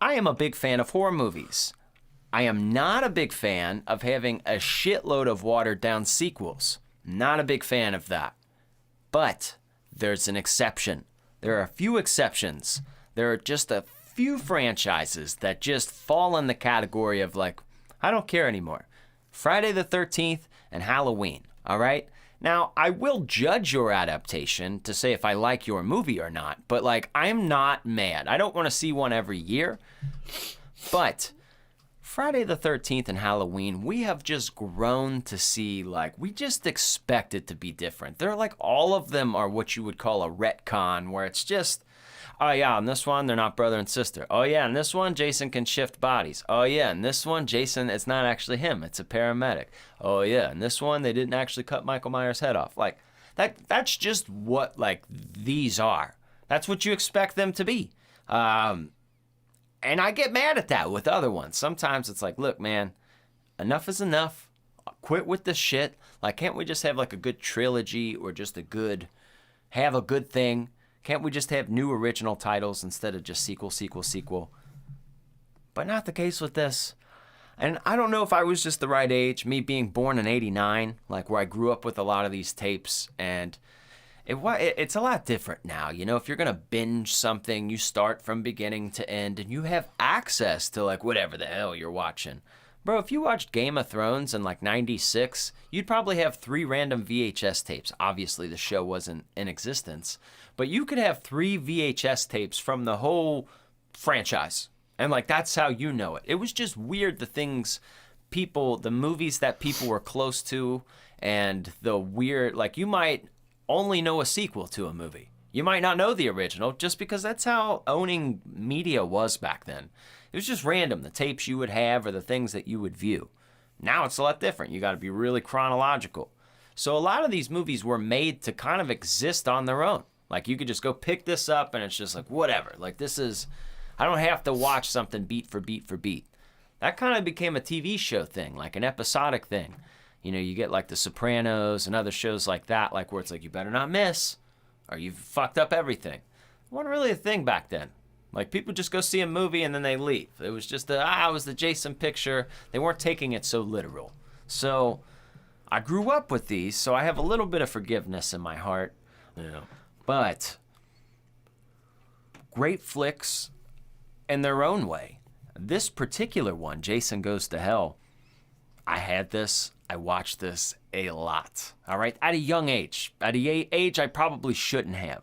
I am a big fan of horror movies. I am not a big fan of having a shitload of watered down sequels. Not a big fan of that. But there's an exception. There are a few exceptions. There are just a few franchises that just fall in the category of like, I don't care anymore. Friday the 13th and Halloween, all right? Now, I will judge your adaptation to say if I like your movie or not, but like, I'm not mad. I don't want to see one every year, but Friday the 13th and Halloween, we have just grown to see, like, we just expect it to be different. They're like, all of them are what you would call a retcon, where it's just, oh yeah, in this one, they're not brother and sister. Oh yeah, in this one, Jason can shift bodies. Oh yeah, in this one, Jason, it's not actually him, it's a paramedic. Oh yeah, in this one, they didn't actually cut Michael Myers' head off. Like, that's just what, like, these are. That's what you expect them to be. And I get mad at that with other ones. Sometimes it's like, look, man, enough is enough. Quit with this shit. Like, can't we just have like a good trilogy or just have a good thing? Can't we just have new original titles instead of just sequel, sequel, sequel? But not the case with this. And I don't know if I was just the right age, me being born in '89, like where I grew up with a lot of these tapes, and it's a lot different now. You know, if you're going to binge something, you start from beginning to end and you have access to like whatever the hell you're watching. Bro, if you watched Game of Thrones in like '96, you'd probably have 3 random VHS tapes. Obviously, the show wasn't in existence, but you could have 3 VHS tapes from the whole franchise. And like, that's how you know it. It was just weird, the movies that people were close to, and the weird, like, you might only know a sequel to a movie. You might not know the original, just because that's how owning media was back then. It was just random, the tapes you would have or the things that you would view. Now it's a lot different. You got to be really chronological. So a lot of these movies were made to kind of exist on their own. Like, you could just go pick this up and it's just like, whatever. Like, I don't have to watch something beat for beat for beat. That kind of became a TV show thing, like an episodic thing. You know, you get like The Sopranos and other shows like that, like where it's like, you better not miss or you've fucked up everything. It wasn't really a thing back then. Like, people just go see a movie and then they leave. It was just it was the Jason picture. They weren't taking it so literal. So I grew up with these, so I have a little bit of forgiveness in my heart. Yeah. But great flicks in their own way. This particular one, Jason Goes to Hell, I watched this a lot, all right? At a young age. At an age I probably shouldn't have.